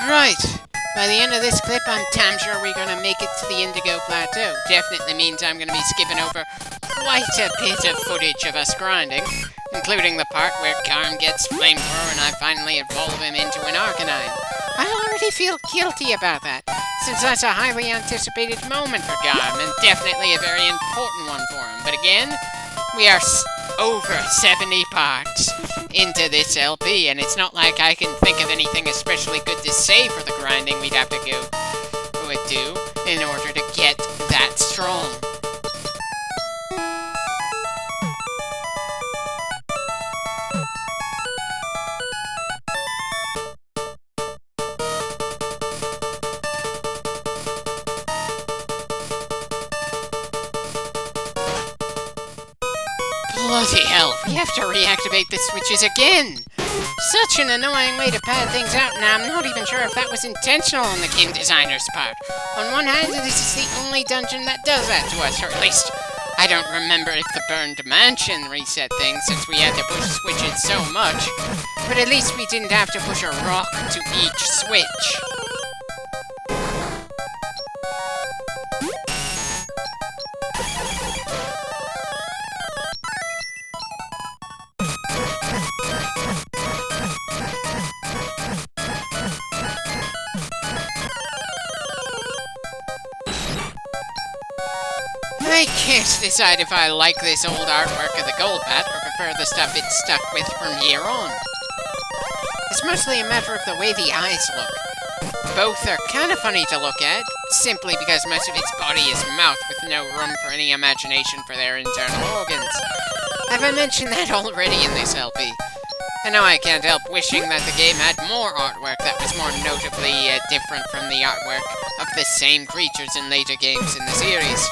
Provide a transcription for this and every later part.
Right. By the end of this clip, I'm damn sure we're gonna make it to the Indigo Plateau. Definitely means I'm gonna be skipping over quite a bit of footage of us grinding, including the part where Garm gets flamethrower and I finally evolve him into an Arcanine. I already feel guilty about that, since that's a highly anticipated moment for Garm, and definitely a very important one for him. But again, we are over 70 parts into this LP, and it's not like I can think of anything especially good to say for the grinding we'd have to do in order to get that strong. Bloody hell, we have to reactivate the switches again! Such an annoying way to pad things out, and I'm not even sure if that was intentional on the game designer's part. On one hand, this is the only dungeon that does that to us, or at least I don't remember if the Burned Mansion reset things since we had to push switches so much, but at least we didn't have to push a rock to each switch. I can't decide if I like this old artwork of the Golbat or prefer the stuff it's stuck with from here on. It's mostly a matter of the way the eyes look. Both are kind of funny to look at, simply because most of its body is mouth with no room for any imagination for their internal organs. Have I mentioned that already in this LP? I know I can't help wishing that the game had more artwork that was more notably different from the artwork of the same creatures in later games in the series.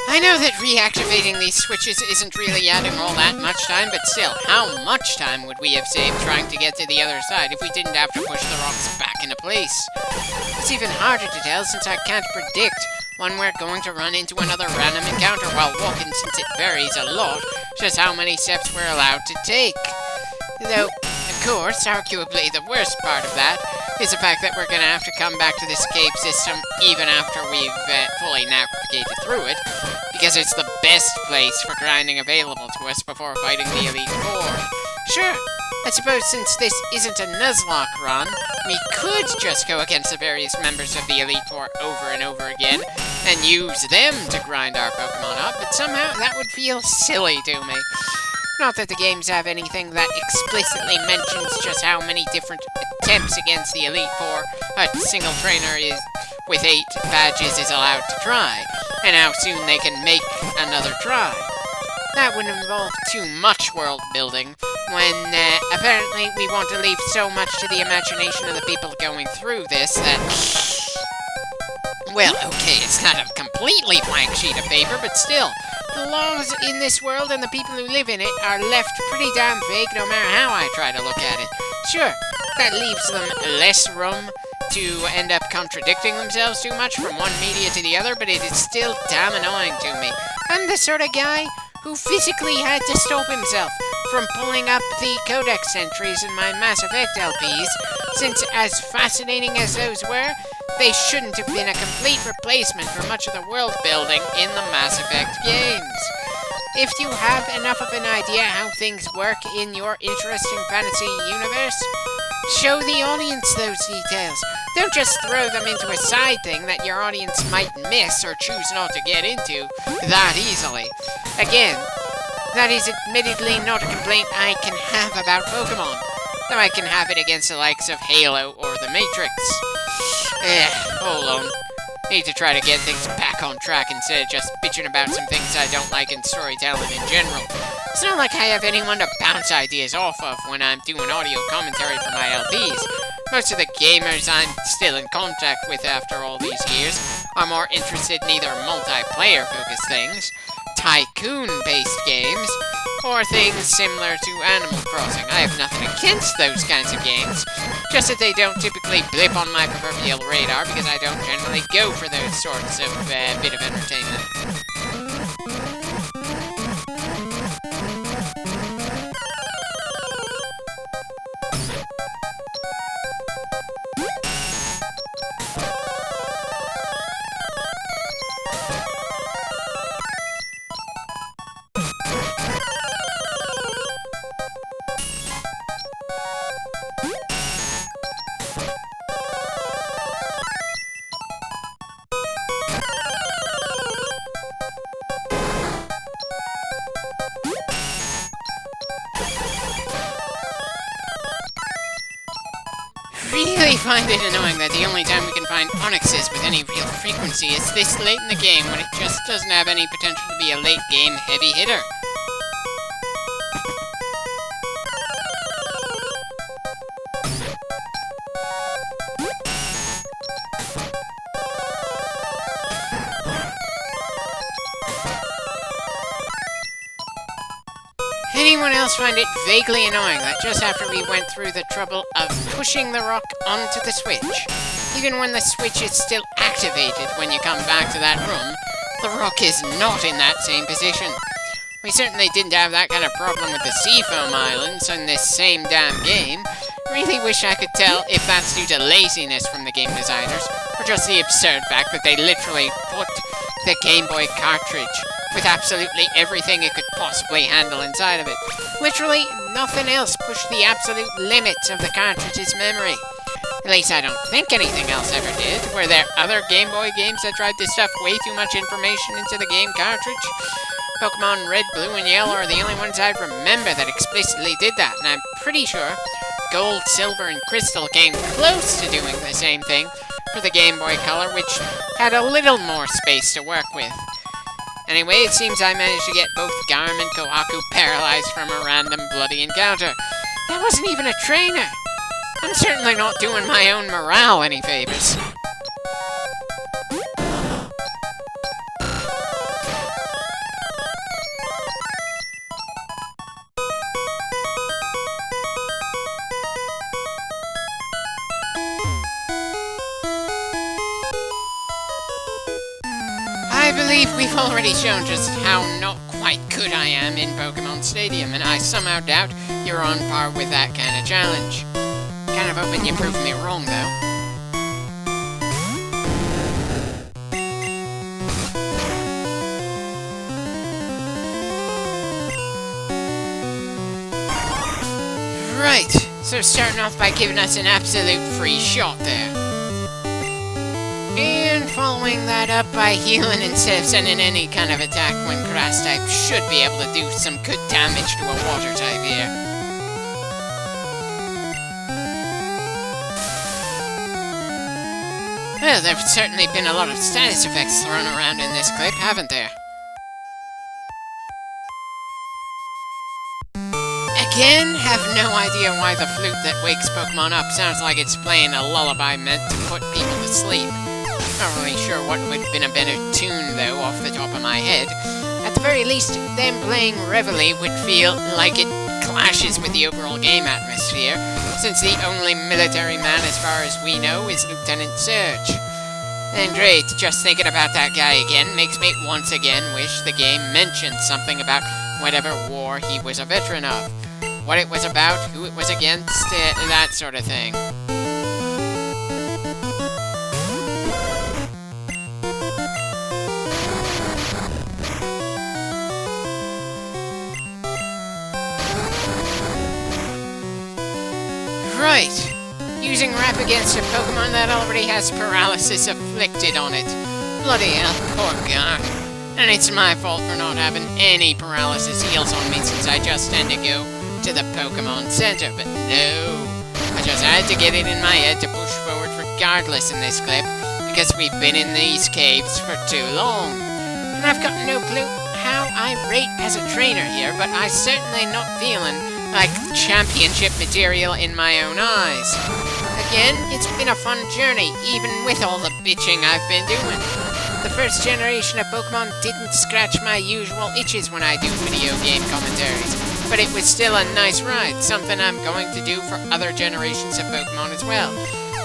I know that reactivating these switches isn't really adding all that much time, but still, how much time would we have saved trying to get to the other side if we didn't have to push the rocks back into place? It's even harder to tell since I can't predict when we're going to run into another random encounter while walking, since it varies a lot just how many steps we're allowed to take. Though, of course, arguably the worst part of that is the fact that we're going to have to come back to this cave system even after we've fully navigated through it, because it's the best place for grinding available to us before fighting the Elite Four. Sure, I suppose since this isn't a Nuzlocke run, we could just go against the various members of the Elite Four over and over again, and use them to grind our Pokemon up, but somehow that would feel silly to me. Not that the games have anything that explicitly mentions just how many different attempts against the Elite Four a single trainer with 8 badges is allowed to try, and how soon they can make another try. That would involve too much world building, when apparently we want to leave so much to the imagination of the people going through this that... Well, okay, it's not a completely blank sheet of paper, but still, the laws in this world and the people who live in it are left pretty damn vague no matter how I try to look at it. Sure, that leaves them less room to end up contradicting themselves too much from one media to the other, but it is still damn annoying to me. I'm the sort of guy who physically had to stop himself from pulling up the codex entries in my Mass Effect LPs, since as fascinating as those were, they shouldn't have been a complete replacement for much of the world building in the Mass Effect games. If you have enough of an idea how things work in your interesting fantasy universe, show the audience those details. Don't just throw them into a side thing that your audience might miss or choose not to get into that easily. Again, that is admittedly not a complaint I can have about Pokemon, though I can have it against the likes of Halo or The Matrix. Hold on. Need to try to get things back on track instead of just bitching about some things I don't like in storytelling in general. It's not like I have anyone to bounce ideas off of when I'm doing audio commentary for my LPs. Most of the gamers I'm still in contact with after all these years are more interested in either multiplayer-focused things, tycoon-based games, or things similar to Animal Crossing. I have nothing against those kinds of games, just that they don't typically blip on my proverbial radar because I don't generally go for those sorts of bit of entertainment. Really find it annoying that the only time we can find Onyxes with any real frequency is this late in the game when it just doesn't have any potential to be a late game heavy hitter. Anyone else find it vaguely annoying that just after we went through the trouble of pushing the rock onto the switch, even when the switch is still activated when you come back to that room, the rock is not in that same position? We certainly didn't have that kind of problem with the Seafoam Islands in this same damn game. Really wish I could tell if that's due to laziness from the game designers, or just the absurd fact that they literally put the Game Boy cartridge with absolutely everything it could possibly handle inside of it. Literally nothing else pushed the absolute limits of the cartridge's memory. At least I don't think anything else ever did. Were there other Game Boy games that tried to stuff way too much information into the game cartridge? Pokemon Red, Blue, and Yellow are the only ones I remember that explicitly did that, and I'm pretty sure Gold, Silver, and Crystal came close to doing the same thing for the Game Boy Color, which had a little more space to work with. Anyway, it seems I managed to get both Garm and Kohaku paralyzed from a random bloody encounter. That wasn't even a trainer! I'm certainly not doing my own morale any favors. I believe we've already shown just how not quite good I am in Pokemon Stadium, and I somehow doubt you're on par with that kind of challenge. Kind of hoping you prove me wrong, though. Right, so starting off by giving us an absolute free shot there. And following that up by healing instead of sending any kind of attack when Grass type should be able to do some good damage to a Water type here. Well, there've certainly been a lot of status effects thrown around in this clip, haven't there? Again, have no idea why the flute that wakes Pokemon up sounds like it's playing a lullaby meant to put people to sleep. Not really sure what would have been a better tune, though, off the top of my head. At the very least, them playing Reveille would feel like it clashes with the overall game atmosphere, since the only military man, as far as we know, is Lieutenant Surge. And great, just thinking about that guy again makes me once again wish the game mentioned something about whatever war he was a veteran of. What it was about, who it was against, that sort of thing. Right, using Wrap against a Pokemon that already has paralysis afflicted on it. Bloody hell, poor guy. And it's my fault for not having any paralysis heals on me since I just tend to go to the Pokemon Center, but no. I just had to get it in my head to push forward regardless in this clip, because we've been in these caves for too long. And I've got no clue how I rate as a trainer here, but I'm certainly not feeling like championship material in my own eyes. Again, it's been a fun journey, even with all the bitching I've been doing. The first generation of Pokemon didn't scratch my usual itches when I do video game commentaries, but it was still a nice ride, something I'm going to do for other generations of Pokemon as well.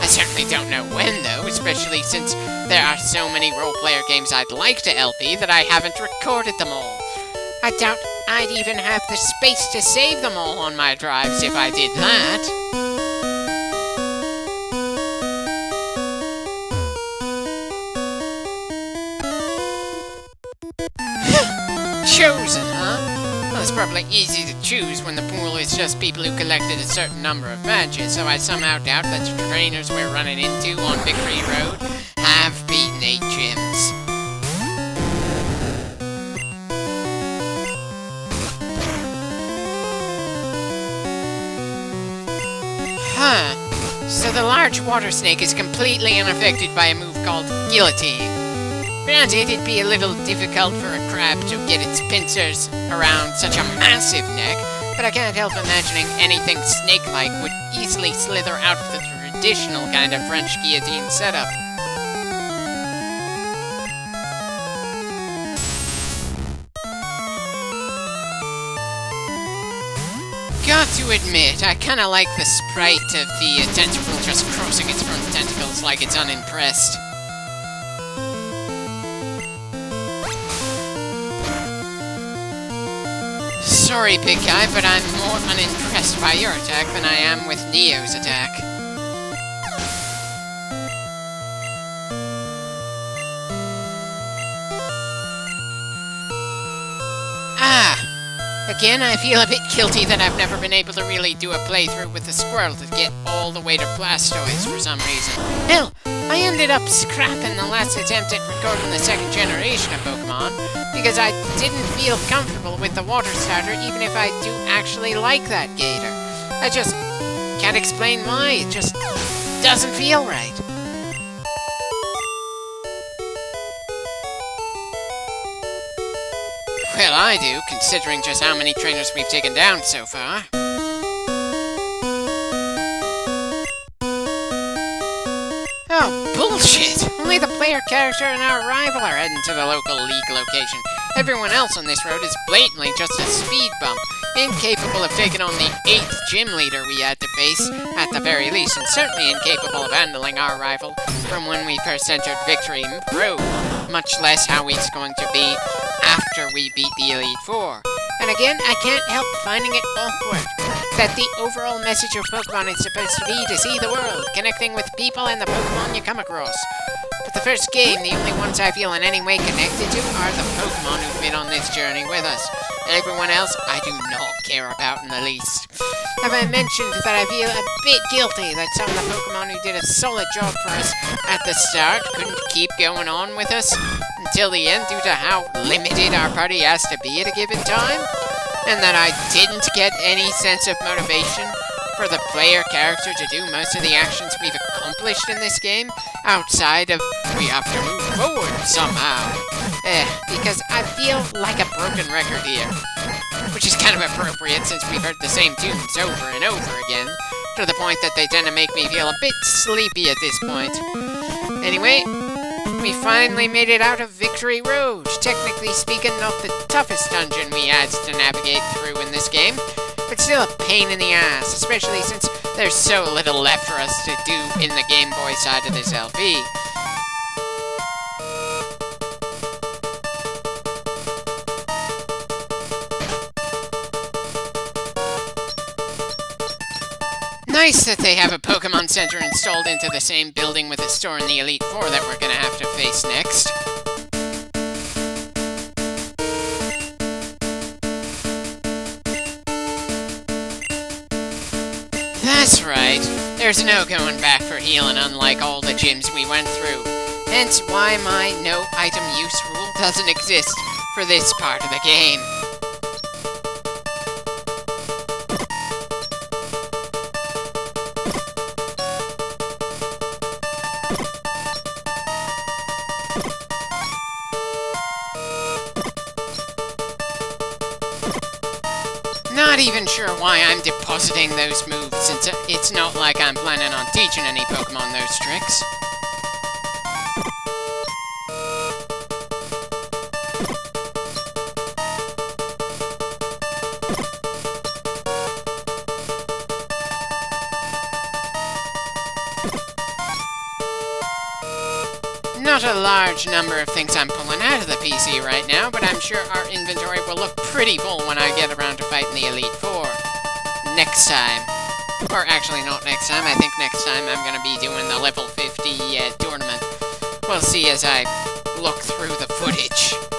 I certainly don't know when, though, especially since there are so many role-player games I'd like to LP that I haven't recorded them all. I doubt I'd even have the space to save them all on my drives if I did that. Chosen, huh? Well, it's probably easy to choose when the pool is just people who collected a certain number of badges, so I somehow doubt that the trainers we're running into on Victory Road have beaten 8 gyms. Huh. So the large water snake is completely unaffected by a move called Guillotine. Granted, it'd be a little difficult for a crab to get its pincers around such a massive neck, but I can't help imagining anything snake-like would easily slither out of the traditional kind of French guillotine setup. Got to admit, I kinda like the sprite of the tentacle just crossing its front tentacles like it's unimpressed. Sorry, big guy, but I'm more unimpressed by your attack than I am with Neo's attack. Again, I feel a bit guilty that I've never been able to really do a playthrough with the squirrel to get all the way to Blastoise for some reason. Hell, I ended up scrapping the last attempt at recording the second generation of Pokemon because I didn't feel comfortable with the water starter even if I do actually like that gator. I just can't explain why, it just doesn't feel right. Well, I do, considering just how many trainers we've taken down so far. Oh, bullshit! Only the player character and our rival are heading to the local league location. Everyone else on this road is blatantly just a speed bump, incapable of taking on the 8th gym leader we had to face, at the very least, and certainly incapable of handling our rival from when we first entered Victory Road, much less how he's going to be after we beat the Elite Four. And again, I can't help finding it awkward that the overall message of Pokemon is supposed to be to see the world, connecting with people and the Pokemon you come across. But the first game, the only ones I feel in any way connected to are the Pokemon who've been on this journey with us. Everyone else, I do not care about in the least. Have I mentioned that I feel a bit guilty that some of the Pokemon who did a solid job for us at the start couldn't keep going on with us until the end due to how limited our party has to be at a given time? And that I didn't get any sense of motivation for the player character to do most of the actions we've accomplished in this game, outside of we have to move forward somehow. Because I feel like a broken record here. Which is kind of appropriate since we've heard the same tunes over and over again, to the point that they tend to make me feel a bit sleepy at this point. Anyway, we finally made it out of Victory Road. Technically speaking, not the toughest dungeon we had to navigate through in this game, but still a pain in the ass, especially since there's so little left for us to do in the Game Boy side of this LP. Nice that they have a Pokemon Center installed into the same building with a store in the Elite Four that we're gonna have to face next. That's right. There's no going back for healing unlike all the gyms we went through. Hence why my no item use rule doesn't exist for this part of the game. Not even sure why I'm depositing those moves, since it's not like I'm planning on teaching any Pokemon those tricks. Not a large number of things I'm pulling out of the PC right now, but I'm sure our inventory will look pretty full when I get around to fighting the Elite Four. Next time. Or actually, not next time. I think next time I'm going to be doing the level 50 tournament. We'll see as I look through the footage.